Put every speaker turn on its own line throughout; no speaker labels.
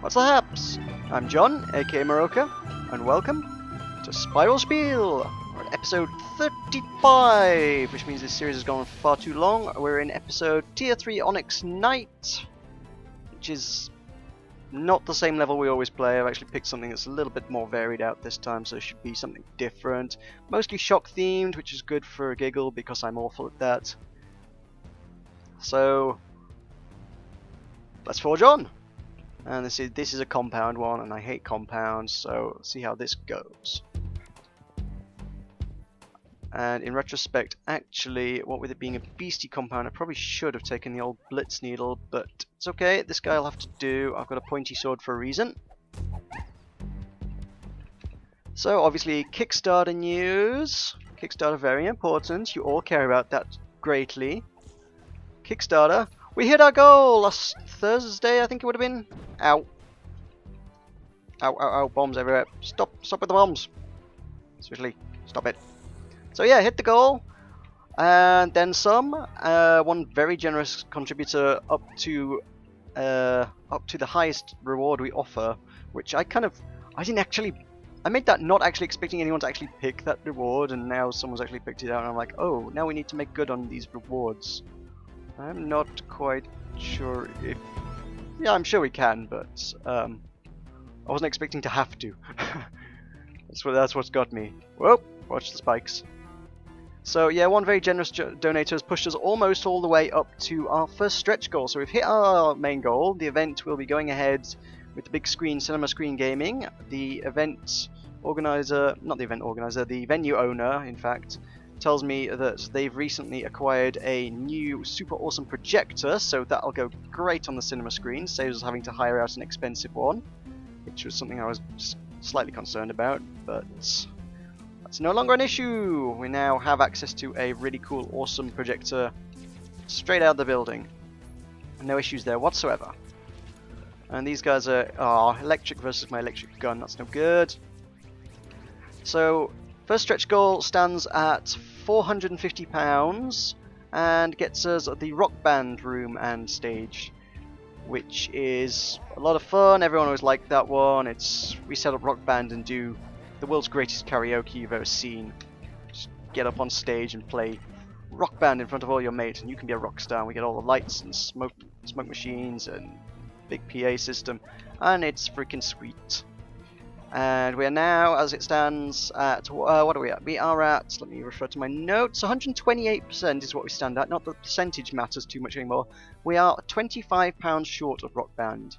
What's the haps? I'm John, aka Meroka, and welcome to Spiel, we're in episode 35, which means this series has gone far too long. We're in episode Tier 3 Onyx Knight, which is not the same level we always play. I've actually picked something that's a little bit more varied out this time, so it should be something different. Mostly shock themed, which is good for a giggle because I'm awful at that. So, let's forge on! And this is a compound one, and I hate compounds, so let's see how this goes. And in retrospect, actually, what with it being a beastie compound, I probably should have taken the old Blitz Needle, but it's okay, this guy will have to do. I've got a pointy sword for a reason. So, obviously, Kickstarter news. Kickstarter, very important. You all care about that greatly. Kickstarter. We hit our goal last Thursday, I think it would have been. Ow. Ow, ow, ow, bombs everywhere. Stop with the bombs. Seriously, stop it. So yeah, hit the goal. And then some. One very generous contributor up to the highest reward we offer, which I made that not actually expecting anyone to actually pick that reward, and now someone's actually picked it out, and I'm like, oh, now we need to make good on these rewards. I'm not quite sure if... Yeah, I'm sure we can, but I wasn't expecting to have to. That's what's got me. Whoa, watch the spikes. So yeah, one very generous donator has pushed us almost all the way up to our first stretch goal. So we've hit our main goal. The event will be going ahead with the big screen, cinema screen gaming. The event organizer, not the event organizer, the venue owner, in fact, tells me that they've recently acquired a new super awesome projector, so that'll go great on the cinema screen, saves us having to hire out an expensive one, which was something I was slightly concerned about, but that's no longer an issue. We now have access to a really cool, awesome projector straight out of the building. No issues there whatsoever. And these guys are electric versus my electric gun, that's no good. So, first stretch goal stands at £450 and gets us the rock band room and stage, which is a lot of fun. Everyone always liked that one. We set up rock band and do the world's greatest karaoke you've ever seen. Just get up on stage and play rock band in front of all your mates, and you can be a rock star. And we get all the lights and smoke machines and big PA system, and it's freaking sweet. And we are now, as it stands, at, what are we at? We are at, let me refer to my notes, 128% is what we stand at. Not that the percentage matters too much anymore. We are £25 short of Rock Band,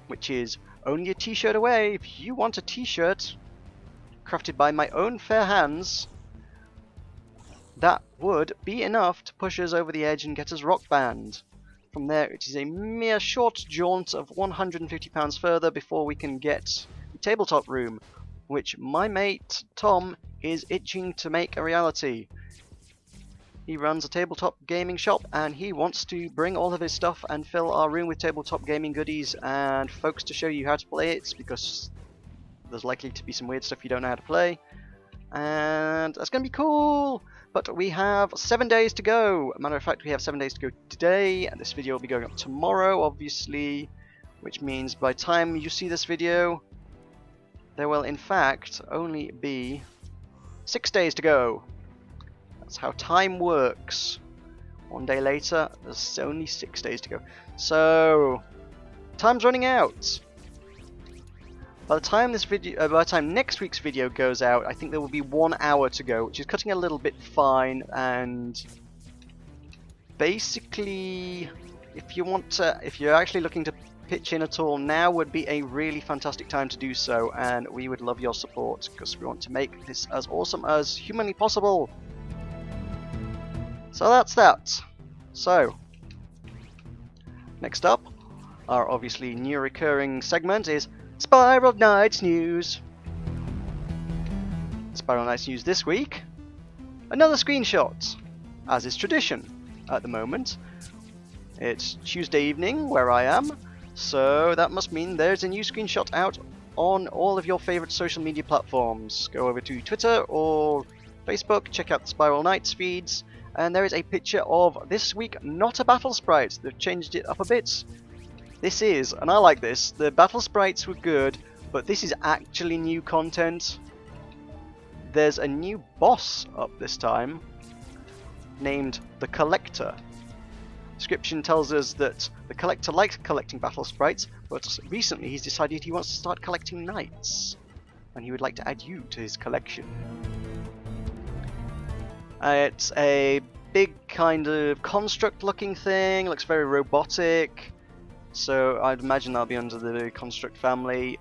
which is only a t-shirt away. If you want a t-shirt crafted by my own fair hands, that would be enough to push us over the edge and get us Rock Band. From there, it is a mere short jaunt of £150 further before we can get tabletop room, which my mate Tom is itching to make a reality. He runs a tabletop gaming shop and he wants to bring all of his stuff and fill our room with tabletop gaming goodies and folks to show you how to play it, because there's likely to be some weird stuff you don't know how to play, and that's gonna be cool. But we have 7 days to go. Matter of fact, we have 7 days to go today, and this video will be going up tomorrow, obviously, which means by the time you see this video, there will in fact only be 6 days to go. That's how time works. One day later, there's only 6 days to go. So, time's running out. By the time next week's video goes out, I think there will be 1 hour to go, which is cutting a little bit fine. And basically, if you're actually looking to pitch in at all, now would be a really fantastic time to do so, and we would love your support because we want to make this as awesome as humanly possible. So that's that. So, next up, our obviously new recurring segment is Spiral Knights News. Spiral Knights News this week, another screenshot, as is tradition at the moment. It's Tuesday evening where I am, so that must mean there's a new screenshot out on all of your favorite social media platforms. Go over to Twitter or Facebook, check out the Spiral Knights feeds, and there is a picture of this week not a battle sprite. They've changed it up a bit. This is, and I like this, the battle sprites were good, but this is actually new content. There's a new boss up this time, named the Collector. Description tells us that the Collector likes collecting battle sprites, but recently he's decided he wants to start collecting knights, and he would like to add you to his collection. It's a big kind of construct looking thing, looks very robotic, so I'd imagine that'll be under the construct family.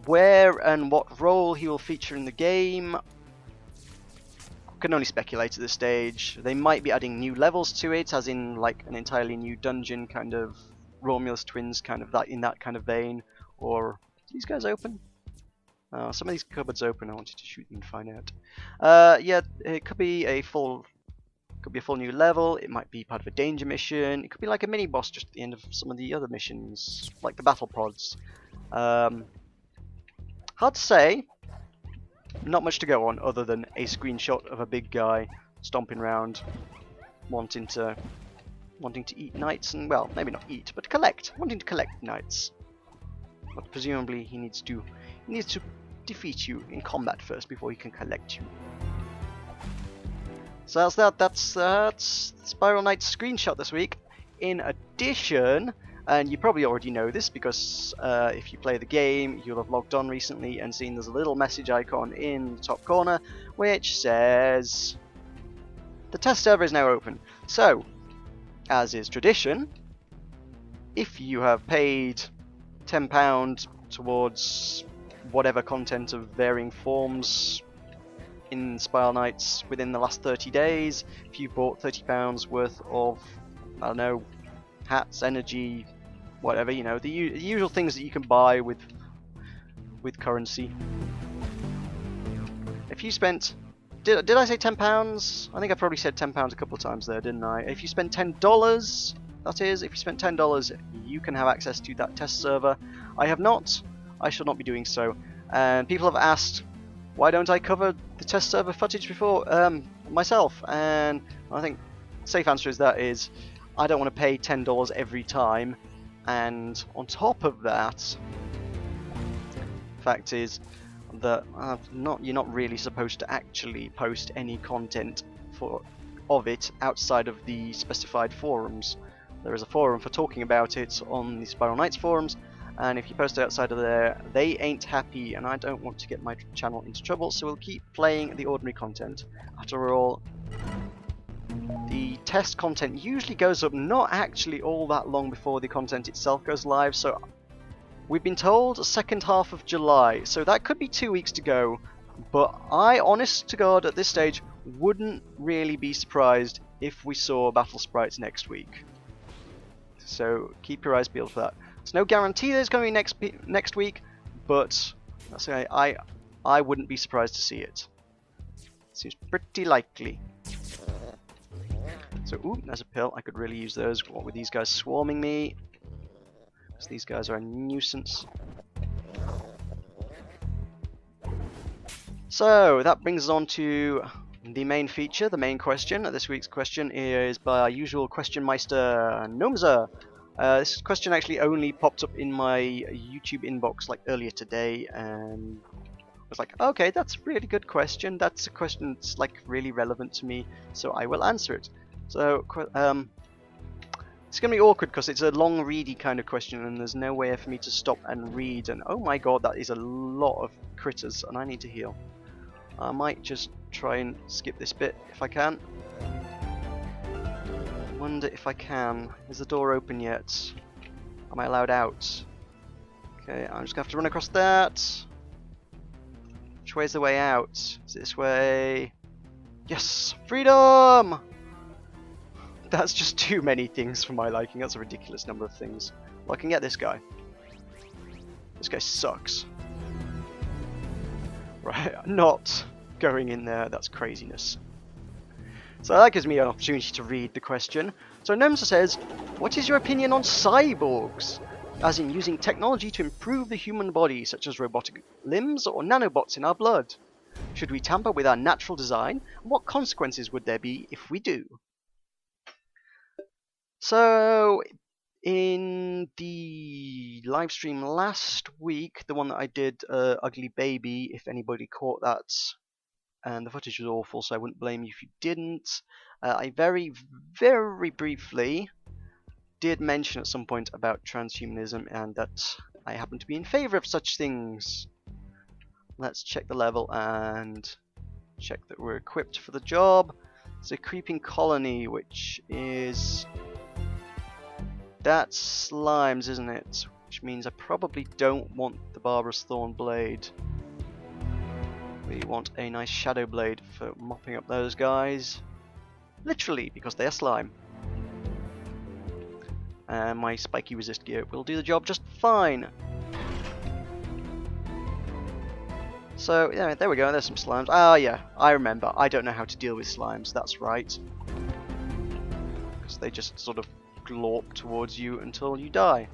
Where and what role he will feature in the game, can only speculate at this stage. They might be adding new levels to it, as in like an entirely new dungeon, kind of Romulus Twins, kind of that in that kind of vein. Or are these guys open? Some of these cupboards open. I wanted to shoot them and find out. Yeah, it could be a full new level. It might be part of a danger mission. It could be like a mini boss just at the end of some of the other missions, like the battle pods. Hard to say. Not much to go on other than a screenshot of a big guy stomping around, wanting to eat knights, and well, maybe not eat, but wanting to collect knights. But presumably he needs to defeat you in combat first before he can collect you. So that's that. That's Spiral Knight's screenshot this week. In addition, and you probably already know this because if you play the game, you'll have logged on recently and seen there's a little message icon in the top corner which says the test server is now open. So, as is tradition, if you have paid £10 towards whatever content of varying forms in Spiral Knights within the last 30 days, if you bought £30 worth of, I don't know, hats, energy, whatever, you know, the usual things that you can buy with currency. If you spent, did I say £10? I think I probably said £10 a couple of times there, didn't I? If you spend $10, that is, if you spent $10, you can have access to that test server. I have not. I shall not be doing so. And people have asked, why don't I cover the test server footage before myself? And I think the safe answer is I don't want to pay $10 every time. And on top of that, the fact is that you're not really supposed to actually post any content of it outside of the specified forums. There is a forum for talking about it on the Spiral Knights forums, and if you post it outside of there, they ain't happy, and I don't want to get my channel into trouble, so we'll keep playing the ordinary content. After all, the test content usually goes up not actually all that long before the content itself goes live, so we've been told second half of July, so that could be 2 weeks to go, but I, honest to God, at this stage, wouldn't really be surprised if we saw Battle Sprites next week. So keep your eyes peeled for that. There's no guarantee that it's going to be next week, but that's okay. I wouldn't be surprised to see it. Seems pretty likely. So, ooh, there's a pill. I could really use those. What with these guys swarming me? Because these guys are a nuisance. So, that brings us on to the main feature, the main question. This week's question is by our usual question meister, Nomza. This question actually only popped up in my YouTube inbox like earlier today, and I was like, okay, that's a really good question. That's a question that's like really relevant to me, so I will answer it. So, it's going to be awkward because it's a long ready kind of question and there's no way for me to stop and read, and oh my god, that is a lot of critters and I need to heal. I might just try and skip this bit if I can. Wonder if I can. Is the door open yet? Am I allowed out? Okay, I'm just going to have to run across that. Which way's the way out? Is it this way? Yes! Freedom! That's just too many things for my liking. That's a ridiculous number of things. Well, I can get this guy. This guy sucks. Right, I'm not going in there. That's craziness. So that gives me an opportunity to read the question. So Nemsa says, what is your opinion on cyborgs? As in using technology to improve the human body, such as robotic limbs or nanobots in our blood. Should we tamper with our natural design? And what consequences would there be if we do? So, In the live stream last week, the one that I did, Ugly Baby, if anybody caught that, and the footage was awful, so I wouldn't blame you if you didn't. I very, very briefly did mention at some point about transhumanism and that I happen to be in favour of such things. Let's check the level and check that we're equipped for the job. It's a creeping colony, which is... that's slimes, isn't it? Which means I probably don't want the Barbarous Thorn Blade. We want a nice Shadow Blade for mopping up those guys. Literally, because they are slime. And my spiky resist gear will do the job just fine. So, yeah, there we go, there's some slimes. Ah, yeah, I remember. I don't know how to deal with slimes, that's right. Because they just sort of glorp towards you until you die.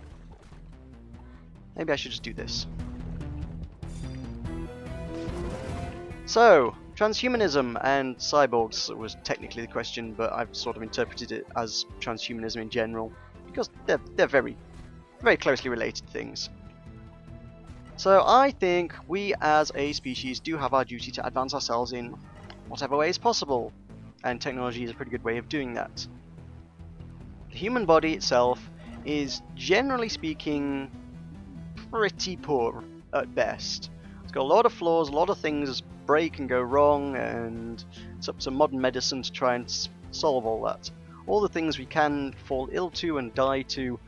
Maybe I should just do this. So, transhumanism and cyborgs was technically the question, but I've sort of interpreted it as transhumanism in general, because they're very, very closely related things. So I think we as a species do have our duty to advance ourselves in whatever way is possible, and technology is a pretty good way of doing that. The human body itself is, generally speaking, pretty poor at best. It's got a lot of flaws, a lot of things break and go wrong, and it's up to modern medicine to try and solve all that. All the things we can fall ill to and die to,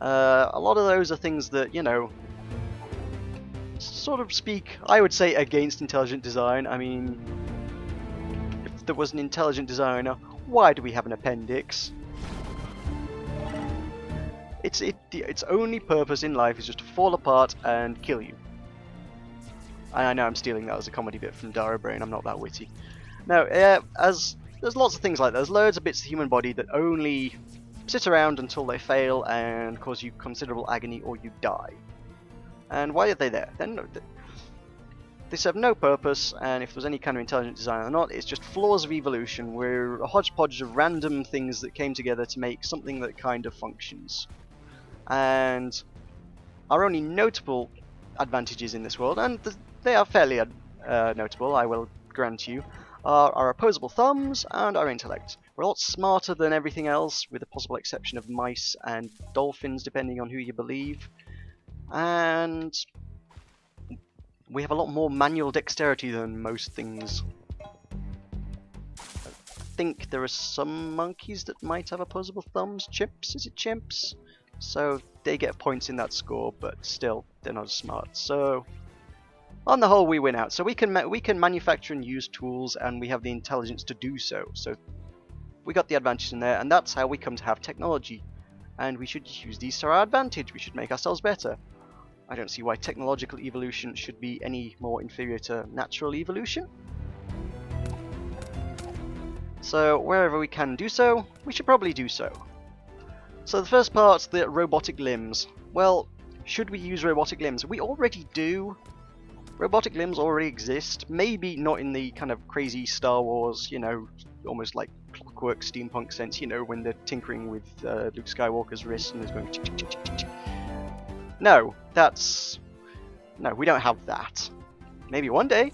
a lot of those are things that, you know, sort of speak, I would say, against intelligent design. I mean, if there was an intelligent designer, why do we have an appendix? Its only purpose in life is just to fall apart and kill you. I know I'm stealing that as a comedy bit from Dara Brain, I'm not that witty. No, as there's lots of things like that. There's loads of bits of the human body that only sit around until they fail and cause you considerable agony or you die. And why are they there? They serve no purpose, and if there's any kind of intelligent design or not, it's just flaws of evolution. We're a hodgepodge of random things that came together to make something that kind of functions. And our only notable advantages in this world, and they are fairly notable, I will grant you, are our opposable thumbs and our intellect. We're a lot smarter than everything else, with the possible exception of mice and dolphins, depending on who you believe. And we have a lot more manual dexterity than most things. I think there are some monkeys that might have opposable thumbs. Chimps? Is it chimps? So they get points in that score, but still, they're not as smart. So on the whole, we win out. So we can manufacture and use tools, and we have the intelligence to do so. So we got the advantage in there, and that's how we come to have technology. And we should use these to our advantage. We should make ourselves better. I don't see why technological evolution should be any more inferior to natural evolution. So wherever we can do so, we should probably do so. So the first part, the robotic limbs. Well, should we use robotic limbs? We already do. Robotic limbs already exist. Maybe not in the kind of crazy Star Wars, you know, almost like clockwork steampunk sense, you know, when they're tinkering with Luke Skywalker's wrist and is going tick, tick, tick, tick, tick. No, no, we don't have that. Maybe one day,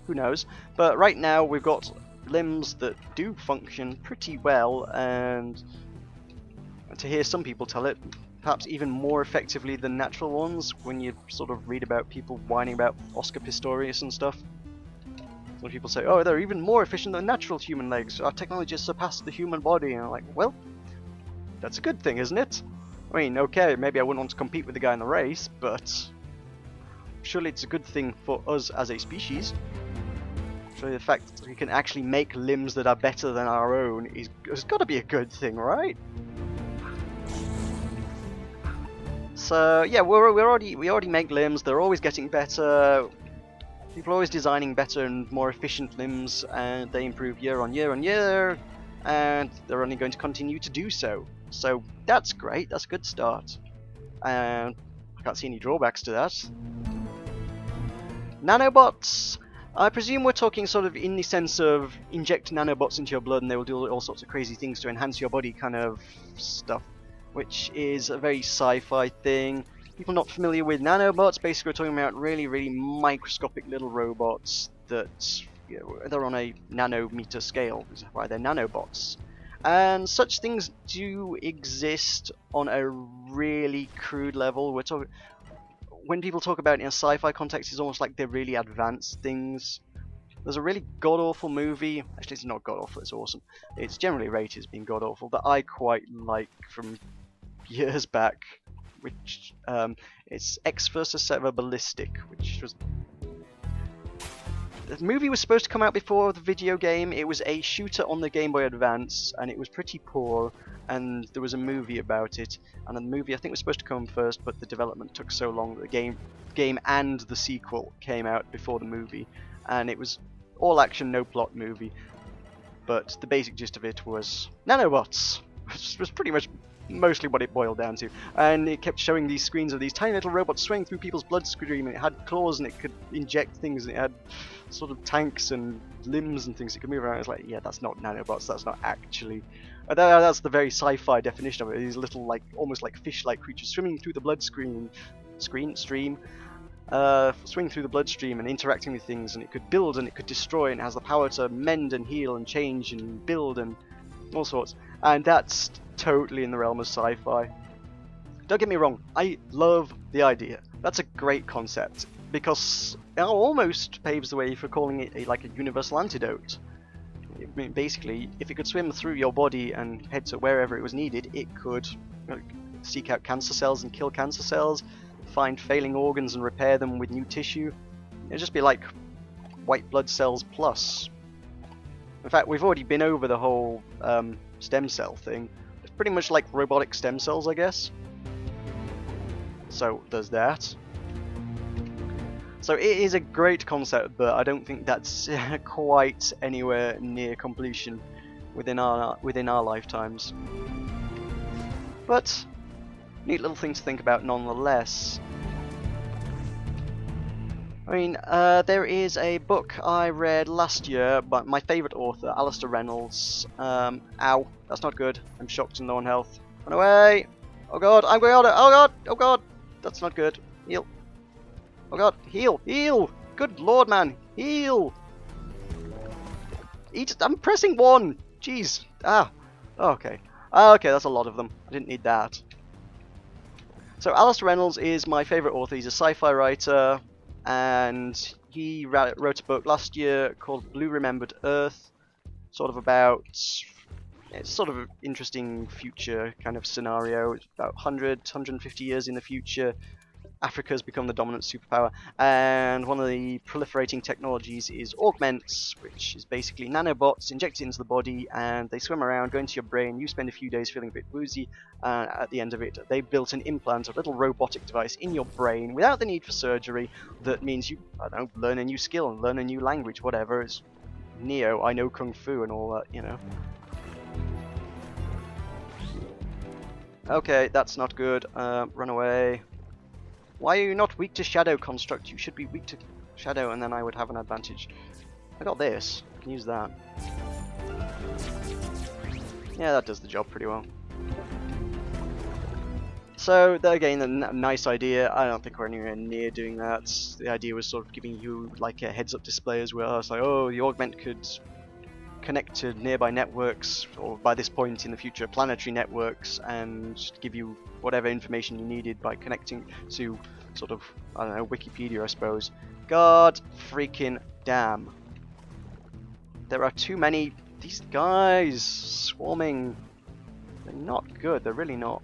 who knows? But right now we've got limbs that do function pretty well, and to hear some people tell it, perhaps even more effectively than natural ones, when you sort of read about people whining about Oscar Pistorius and stuff. Some people say, oh, they're even more efficient than natural human legs. Our technology has surpassed the human body. And I'm like, well, that's a good thing, isn't it? I mean, okay, maybe I wouldn't want to compete with the guy in the race, but surely it's a good thing for us as a species. Surely the fact that we can actually make limbs that are better than our own has got to be a good thing, right? So yeah, we already make limbs. They're always getting better. People are always designing better and more efficient limbs, and they improve year on year on year, and they're only going to continue to do so. So that's great. That's a good start. And I can't see any drawbacks to that. Nanobots. I presume we're talking sort of in the sense of inject nanobots into your blood and they will do all sorts of crazy things to enhance your body kind of stuff. which is a very sci-fi thing. People not familiar with nanobots, basically we're talking about really, really microscopic little robots that, you know, they're on a nanometer scale, which is why they're nanobots. And such things do exist on a really crude level. We're talking, when people talk about it in a sci-fi context, it's almost like they're really advanced things. There's a really god-awful movie, actually it's not god-awful, it's awesome. It's generally rated as being god-awful, that I quite like from years back, which, it's X vs. Sever Ballistic, which was... The movie was supposed to come out before the video game. It was a shooter on the Game Boy Advance, and it was pretty poor, and there was a movie about it, and the movie I think was supposed to come first, but the development took so long that the game and the sequel came out before the movie, and it was all action, no plot movie, but the basic gist of it was nanobots, which was pretty much mostly what it boiled down to. And it kept showing these screens of these tiny little robots swaying through people's bloodstream, and it had claws and it could inject things, and it had sort of tanks and limbs and things it could move around. It's like, yeah, that's not nanobots, that's not actually... that's the very sci-fi definition of it. These little, like, almost like fish-like creatures swimming through the bloodstream, swinging through the bloodstream and interacting with things, and it could build and it could destroy, and it has the power to mend and heal and change and build and all sorts. And that's totally in the realm of sci-fi. Don't get me wrong, I love the idea. That's a great concept, because it almost paves the way for calling it like a universal antidote. I mean, basically, if it could swim through your body and head to wherever it was needed, it could seek out cancer cells and kill cancer cells, find failing organs and repair them with new tissue. It'd just be like white blood cells plus. In fact, we've already been over the whole stem cell thing. It's pretty much like robotic stem cells, I guess. So there's that. So it is a great concept, but I don't think that's quite anywhere near completion within our lifetimes. But neat little thing to think about nonetheless. I mean, there is a book I read last year by my favourite author, Alistair Reynolds. Ow, that's not good. I'm shocked and low on health. Run away! Oh god, I'm going on it! Oh god! Oh god! That's not good. Heal. Oh god, heal! Heal! Good lord, man! Heal! I'm pressing 1! Jeez. Ah. Okay. Okay, that's a lot of them. I didn't need that. So, Alistair Reynolds is my favourite author. He's a sci-fi writer, and he wrote a book last year called Blue Remembered Earth, sort of about... It's sort of an interesting future kind of scenario. It's about 100, 150 years in the future. Africa's become the dominant superpower, and one of the proliferating technologies is augments, which is basically nanobots injected into the body, and they swim around, go into your brain. You spend a few days feeling a bit woozy, and at the end of it, they built an implant, a little robotic device in your brain without the need for surgery. That means you, I don't know, learn a new skill and learn a new language, whatever. It's Neo, I know Kung Fu and all that, you know. Okay, that's not good. Run away. Why are you not weak to Shadow Construct? You should be weak to Shadow, and then I would have an advantage. I got this. I can use that. Yeah, that does the job pretty well. So, again, a nice idea. I don't think we're anywhere near doing that. The idea was sort of giving you like a heads-up display as well. It's like, oh, the augment could connect to nearby networks, or by this point in the future, planetary networks, and give you whatever information you needed by connecting to sort of, I don't know, Wikipedia, I suppose. God freaking damn. There are too many, these guys swarming. They're not good, they're really not.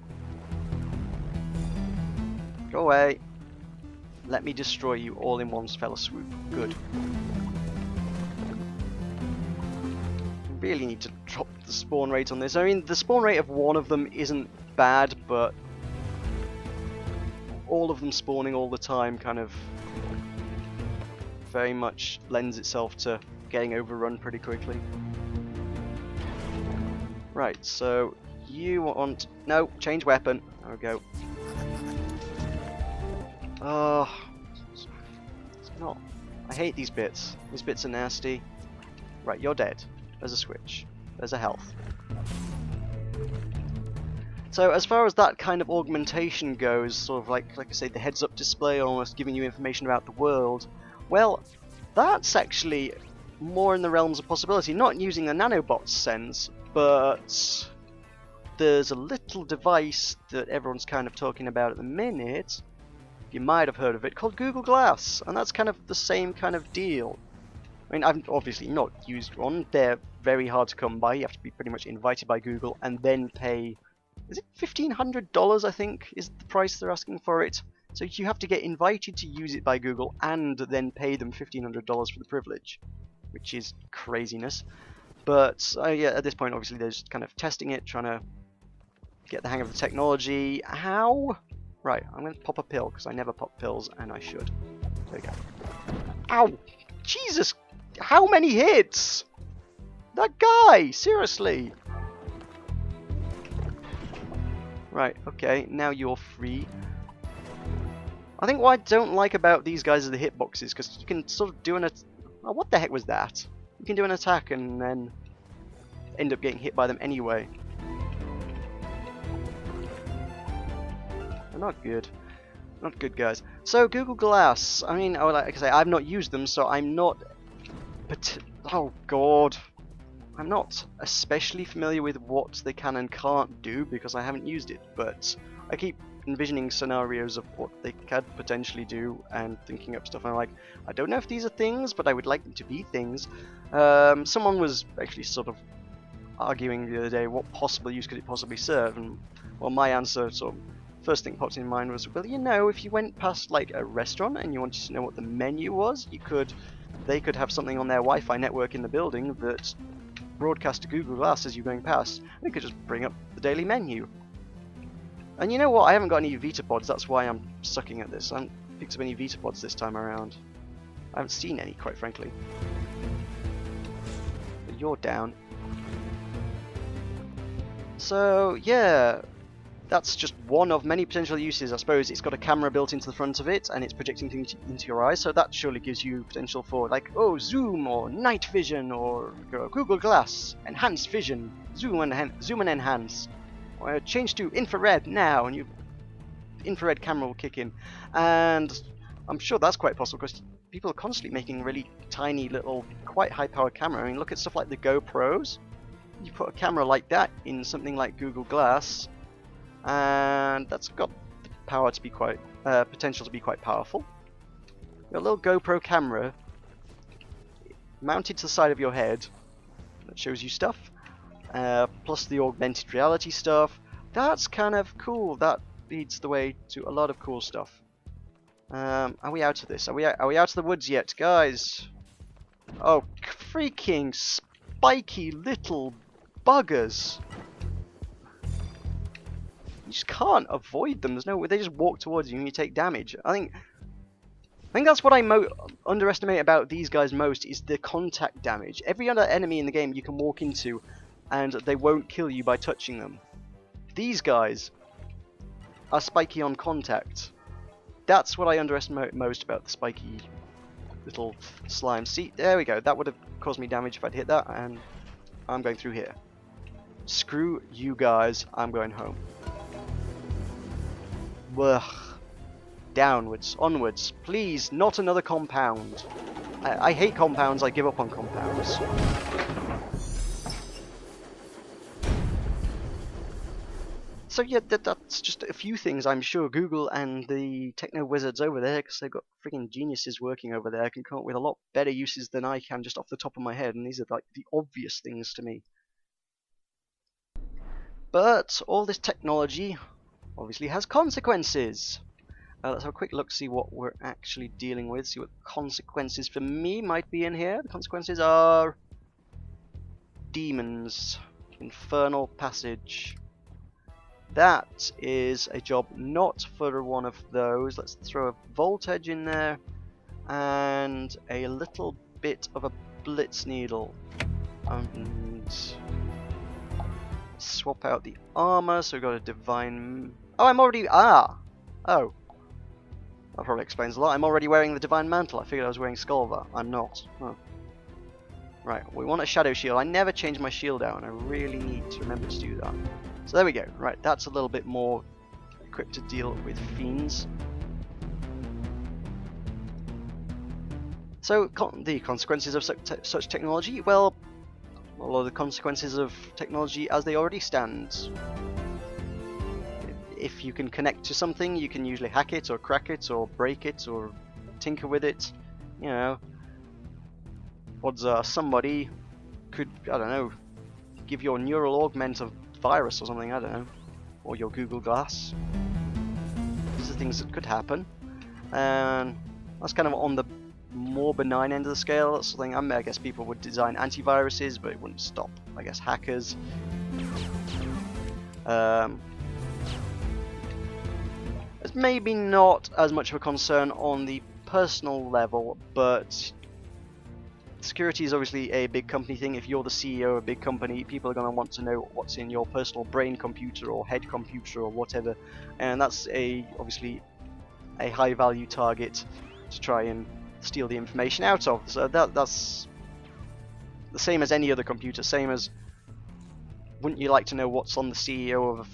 Go away. Let me destroy you all in one fell swoop. Good. Really need to drop the spawn rate on this. I mean, the spawn rate of one of them isn't bad, but all of them spawning all the time kind of very much lends itself to getting overrun pretty quickly. Right, so you want... No, change weapon. There we go. Oh, it's not... I hate these bits. These bits are nasty. Right, you're dead. There's a switch. There's a health. So as far as that kind of augmentation goes, sort of like I say, the heads-up display almost giving you information about the world, well, that's actually more in the realms of possibility, not using a nanobot sense, but there's a little device that everyone's kind of talking about at the minute, you might have heard of it, called Google Glass, and that's kind of the same kind of deal. I mean, I've obviously not used one, they're very hard to come by, you have to be pretty much invited by Google and then pay, is it $1,500 I think is the price they're asking for it? So you have to get invited to use it by Google and then pay them $1,500 for the privilege, which is craziness. But yeah, at this point obviously they're just kind of testing it, trying to get the hang of the technology. How? Right, I'm going to pop a pill, because I never pop pills, and I should. There we go. Ow! Jesus! How many hits? That guy! Seriously! Right, okay, now you're free. I think what I don't like about these guys are the hitboxes, because you can sort of do an... Oh, what the heck was that? You can do an attack and then end up getting hit by them anyway. They're not good. Not good, guys. So, Google Glass. I mean, like I say, I've not used them, so I'm not... Oh, God. I'm not especially familiar with what they can and can't do, because I haven't used it, but I keep envisioning scenarios of what they could potentially do and thinking up stuff. I'm like, I don't know if these are things, but I would like them to be things. Someone was actually sort of arguing the other day, what possible use could it possibly serve? And well, my answer, sort of, first thing popped in mind was, well, you know, if you went past like a restaurant and you wanted to know what the menu was, they could have something on their Wi-Fi network in the building that broadcast to Google Glass as you're going past. They could just bring up the daily menu. And you know what? I haven't got any Vitapods, that's why I'm sucking at this. I haven't picked up any Vitapods this time around. I haven't seen any, quite frankly. But you're down. So, yeah, that's just one of many potential uses. I suppose it's got a camera built into the front of it, and it's projecting things into your eyes, so that surely gives you potential for, like, oh, zoom, or night vision, or Google Glass, enhanced vision, zoom and enhance. Or change to infrared now, and your infrared camera will kick in. And I'm sure that's quite possible, because people are constantly making really tiny little, quite high-powered camera. I mean, look at stuff like the GoPros. You put a camera like that in something like Google Glass, and that's got the power to be quite, potential to be quite powerful. Your little GoPro camera mounted to the side of your head that shows you stuff, plus the augmented reality stuff. That's kind of cool. That leads the way to a lot of cool stuff. Are we out of this? Are we out of the woods yet, guys? Oh, freaking spiky little buggers! You just can't avoid them. There's no way. They just walk towards you and you take damage. I think that's what I underestimate about these guys most, is the contact damage. Every other enemy in the game you can walk into and they won't kill you by touching them. These guys are spiky on contact. That's what I underestimate most about the spiky little slime. See, there we go. That would have caused me damage if I'd hit that, and I'm going through here. Screw you guys. I'm going home. Ugh. Downwards, onwards. Please, not another compound. I hate compounds. I give up on compounds. So yeah, that's just a few things I'm sure Google and the techno wizards over there, because they've got freaking geniuses working over there, can come up with a lot better uses than I can just off the top of my head, and these are like the obvious things to me. But all this technology obviously has consequences. Let's have a quick look, see what we're actually dealing with, see what consequences for me might be in here. The consequences are demons, infernal passage. That is a job not for one of those. Let's throw a voltage in there and a little bit of a blitz needle, and swap out the armor. So we've got a divine. Oh, I'm already. Oh, that probably explains a lot. I'm already wearing the divine mantle. I figured I was wearing Skullva. I'm not. Oh. Right, we want a shadow shield. I never change my shield out, and I really need to remember to do that. So there we go. Right, that's a little bit more equipped to deal with fiends. So, the consequences of such technology? Well, a lot of the consequences of technology as they already stand. If you can connect to something, you can usually hack it, or crack it, or break it, or tinker with it. You know, odds are somebody could, I don't know, give your neural augment a virus or something, I don't know. Or your Google Glass. These are things that could happen. And that's kind of on the more benign end of the scale. That's something I guess people would design antiviruses, but it wouldn't stop, I guess, hackers. It's maybe not as much of a concern on the personal level, but security is obviously a big company thing. If you're the CEO of a big company, people are going to want to know what's in your personal brain computer or head computer or whatever, and that's obviously a high value target to try and steal the information out of. So that's the same as any other computer. Same as, wouldn't you like to know what's on the CEO of,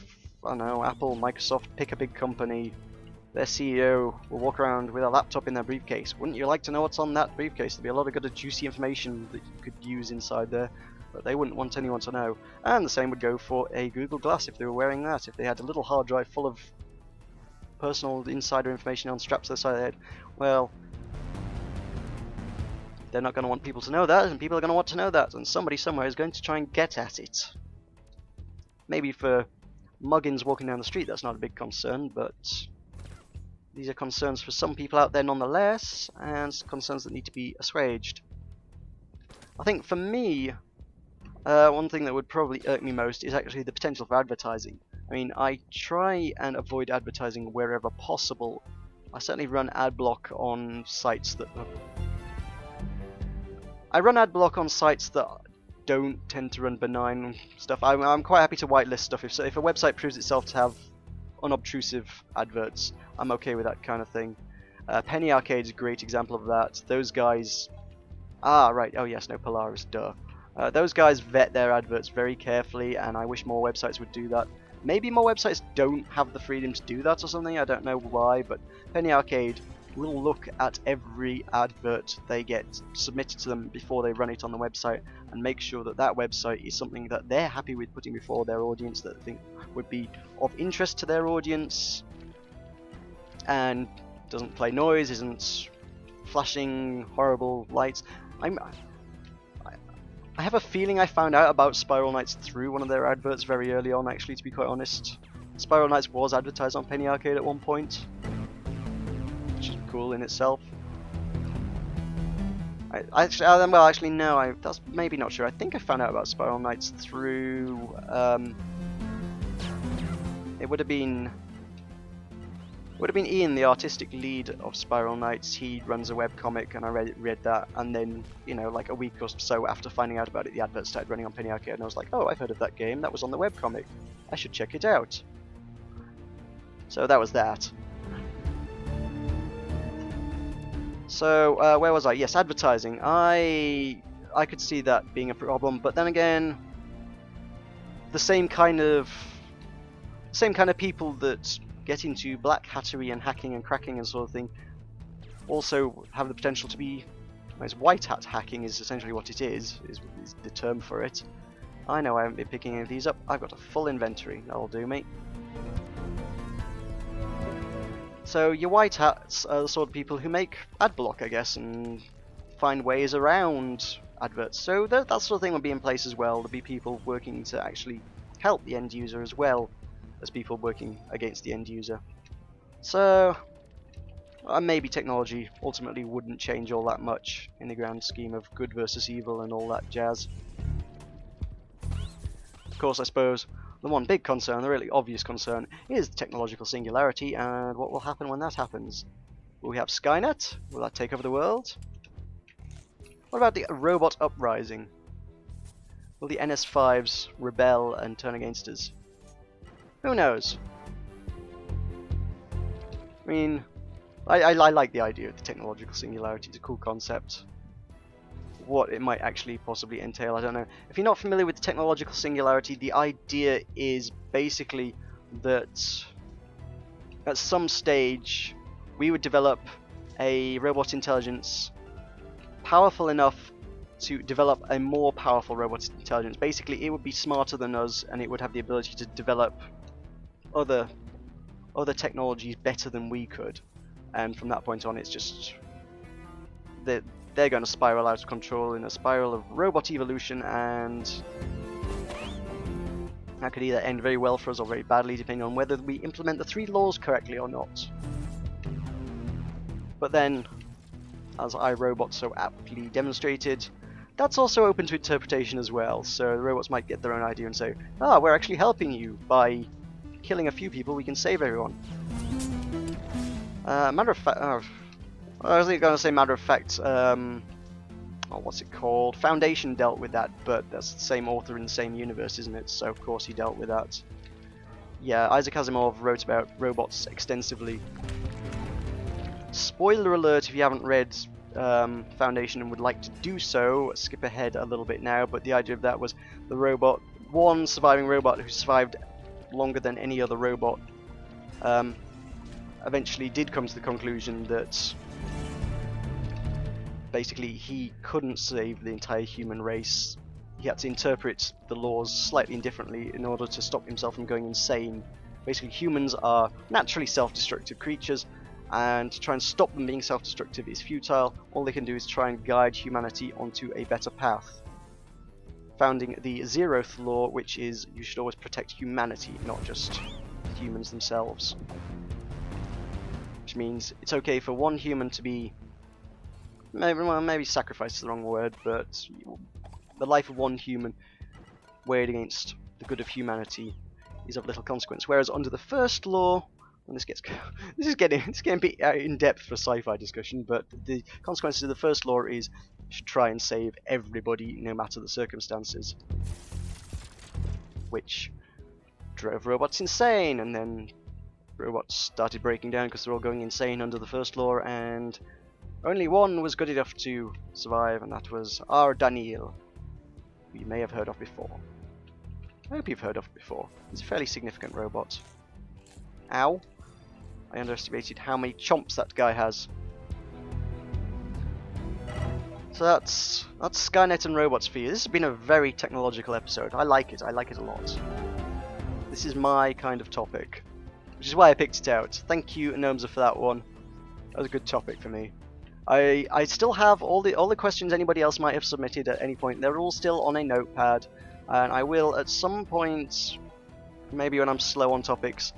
I don't know, Apple, Microsoft, pick a big company? Their CEO will walk around with a laptop in their briefcase. Wouldn't you like to know what's on that briefcase? There'd be a lot of good juicy information that you could use inside there, but they wouldn't want anyone to know. And the same would go for a Google Glass if they were wearing that. If they had a little hard drive full of personal insider information on straps to the side of their head, well, they're not going to want people to know that, and people are going to want to know that, and somebody somewhere is going to try and get at it. Maybe for muggins walking down the street that's not a big concern, but these are concerns for some people out there nonetheless, and concerns that need to be assuaged. I think for me, one thing that would probably irk me most is actually the potential for advertising. I mean, I try and avoid advertising wherever possible. I certainly run ad block on sites that don't tend to run benign stuff. I'm quite happy to whitelist stuff. If a website proves itself to have unobtrusive adverts, I'm okay with that kind of thing. Penny Arcade is a great example of that. Those guys... right. Oh yes, no, Polaris, duh. Those guys vet their adverts very carefully, and I wish more websites would do that. Maybe more websites don't have the freedom to do that or something, I don't know why, but Penny Arcade will look at every advert they get submitted to them before they run it on the website, and make sure that that website is something that they're happy with putting before their audience, that they think would be of interest to their audience, and doesn't play noise, isn't flashing horrible lights. I have a feeling I found out about Spiral Knights through one of their adverts very early on, actually, to be quite honest. Spiral Knights was advertised on Penny Arcade at one point, which is cool in itself. Actually, no, that's maybe not true. I think I found out about Spiral Knights through... it would have been Ian, the artistic lead of Spiral Knights. He runs a webcomic, and I read that, and then, you know, like a week or so after finding out about it, the advert started running on Penny Arcade, and I was like, oh, I've heard of that game, that was on the webcomic, I should check it out. So that was that. So, where was I? Yes, advertising. I could see that being a problem, but then again, the same kind of people that get into black hattery and hacking and cracking and sort of thing also have the potential to be, whereas white hat hacking is essentially what it is the term for it. I know I haven't been picking any of these up. I've got a full inventory. That'll do me. So your white hats are the sort of people who make ad block, I guess, and find ways around adverts. So that sort of thing will be in place as well. There'll be people working to actually help the end user as well as people working against the end user. So maybe technology ultimately wouldn't change all that much in the grand scheme of good versus evil and all that jazz. Of course, I suppose the one big concern, the really obvious concern, is the technological singularity, and what will happen when that happens. Will we have Skynet? Will that take over the world? What about the robot uprising? Will the NS5s rebel and turn against us? Who knows? I mean, I like the idea of the technological singularity. It's a cool concept. what it might actually possibly entail, I don't know. If you're not familiar with the technological singularity, the idea is basically that at some stage we would develop a robot intelligence powerful enough to develop a more powerful robot intelligence. Basically, it would be smarter than us, and it would have the ability to develop other technologies better than we could. And from that point on, it's just they're going to spiral out of control in a spiral of robot evolution, and that could either end very well for us or very badly, depending on whether we implement the 3 laws correctly or not. But then, as iRobot so aptly demonstrated, that's also open to interpretation as well. So the robots might get their own idea and say, "Ah, we're actually helping you by killing a few people. We can save everyone." Matter of fact, I was going to say matter of fact. What's it called? Foundation dealt with that, but that's the same author in the same universe, isn't it? So of course he dealt with that. Yeah, Isaac Asimov wrote about robots extensively. Spoiler alert if you haven't read Foundation and would like to do so, skip ahead a little bit now, but the idea of that was the robot, one surviving robot who survived longer than any other robot, eventually did come to the conclusion that basically he couldn't save the entire human race. He had to interpret the laws slightly differently in order to stop himself from going insane. Basically, humans are naturally self-destructive creatures, and to try and stop them being self-destructive is futile. All they can do is try and guide humanity onto a better path, founding the 0th law, which is you should always protect humanity, not just humans themselves. Which means it's okay for one human to be, maybe sacrifice is the wrong word, but the life of one human weighed against the good of humanity is of little consequence. Whereas under the 1st law, and this is getting a bit in depth for a sci-fi discussion, but the consequences of the 1st law is you should try and save everybody no matter the circumstances, which drove robots insane, and then robots started breaking down because they're all going insane under the 1st law, and only one was good enough to survive, and that was our Daniel, who you may have heard of before. I hope you've heard of before. He's a fairly significant robot. Ow. I underestimated how many chomps that guy has. So that's Skynet and robots for you. This has been a very technological episode. I like it a lot. This is my kind of topic, which is why I picked it out. Thank you, Gnomza, for that one. That was a good topic for me. I still have all the questions anybody else might have submitted at any point. They're all still on a notepad, and I will at some point, maybe when I'm slow on topics,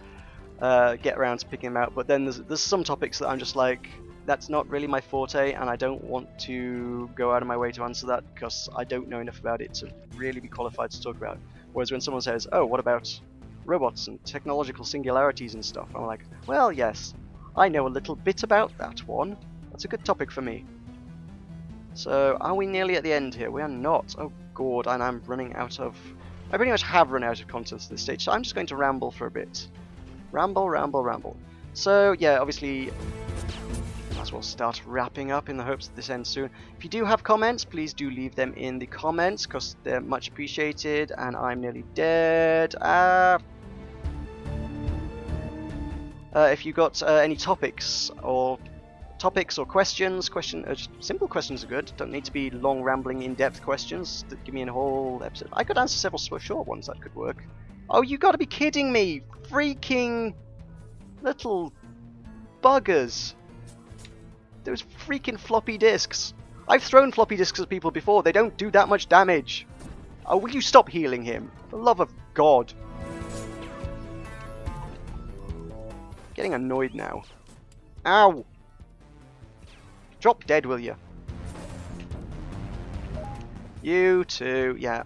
get around to picking them out. But then there's some topics that I'm just like, that's not really my forte, and I don't want to go out of my way to answer that because I don't know enough about it to really be qualified to talk about. Whereas when someone says, "Oh, what about robots and technological singularities and stuff?" I'm like, well, yes, I know a little bit about that one. That's a good topic for me. So, are we nearly at the end here? We are not. Oh god, and I'm running out of... I pretty much have run out of content at this stage, so I'm just going to ramble for a bit. Ramble. So, yeah, obviously, might as well start wrapping up in the hopes that this ends soon. If you do have comments, please do leave them in the comments, because they're much appreciated, and I'm nearly dead. If you got any topics or questions, just simple questions are good. Don't need to be long, rambling, in-depth questions that give me a whole episode. I could answer several short ones, that could work. Oh, you gotta be kidding me! Freaking little buggers! Those freaking floppy disks. I've thrown floppy disks at people before. They don't do that much damage. Oh, will you stop healing him? For the love of God. Getting annoyed now. Ow! Drop dead, will you? You too, yeah.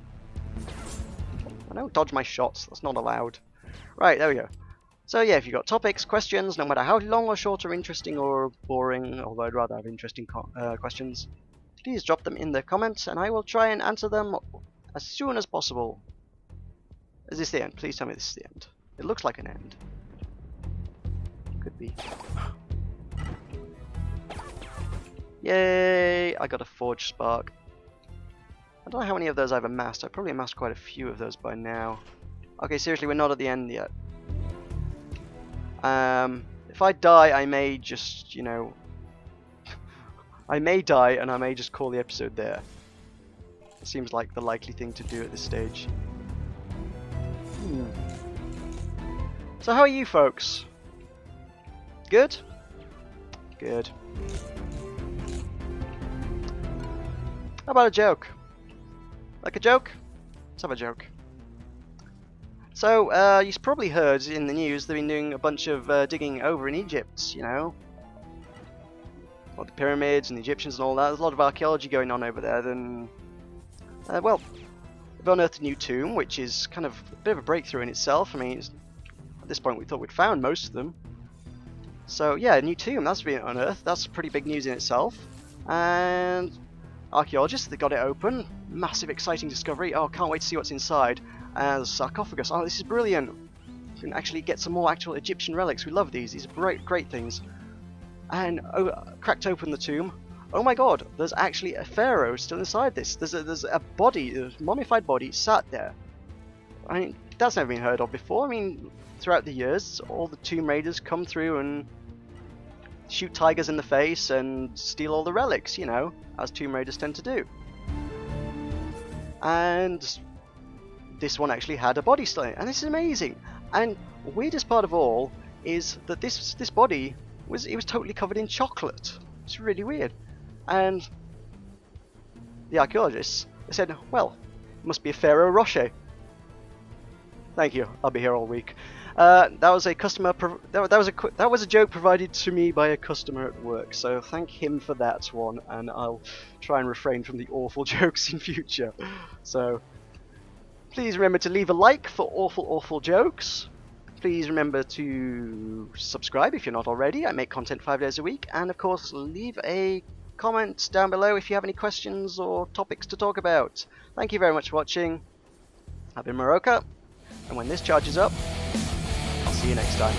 I don't dodge my shots, that's not allowed. Right, there we go. So yeah, if you've got topics, questions, no matter how long or short or interesting or boring, although I'd rather have interesting questions, please drop them in the comments and I will try and answer them as soon as possible. Is this the end? Please tell me this is the end. It looks like an end. Could be. Yay! I got a forge spark. don't know how many of those I've amassed. I've probably amassed quite a few of those by now. Okay, seriously, we're not at the end yet. If I die, I may just, you know... I may die and I may just call the episode there. It seems like the likely thing to do at this stage. So how are you folks? Good? Good. How about a joke? Like a joke? Let's have a joke. So, you've probably heard in the news they've been doing a bunch of digging over in Egypt, you know? Well, the pyramids and the Egyptians and all that. There's a lot of archaeology going on over there. Then, well, they've unearthed a new tomb, which is kind of a bit of a breakthrough in itself. I mean, at this point we thought we'd found most of them. So, yeah, a new tomb, that's been unearthed. That's pretty big news in itself. And archaeologists, they got it open. Massive, exciting discovery. Oh, can't wait to see what's inside. And the sarcophagus. Oh, this is brilliant. You can actually get some more actual Egyptian relics. We love these. These are great things. And cracked open the tomb. Oh my god, there's actually a pharaoh still inside this. There's a body, a mummified body sat there. I mean, that's never been heard of before. I mean, throughout the years, all the tomb raiders come through and shoot tigers in the face and steal all the relics, you know, as tomb raiders tend to do. And this one actually had a body still in it, and this is amazing. And the weirdest part of all is that this body was totally covered in chocolate. It's really weird. And the archaeologists said, well, it must be a Pharaoh Rocher. Thank you. I'll be here all week. That was a customer. That was a joke provided to me by a customer at work. So thank him for that one, and I'll try and refrain from the awful jokes in future. So please remember to leave a like for awful jokes. Please remember to subscribe if you're not already. I make content 5 days a week, and of course leave a comment down below if you have any questions or topics to talk about. Thank you very much for watching. I've been Meroka, and when this charges up, I'll see you next time.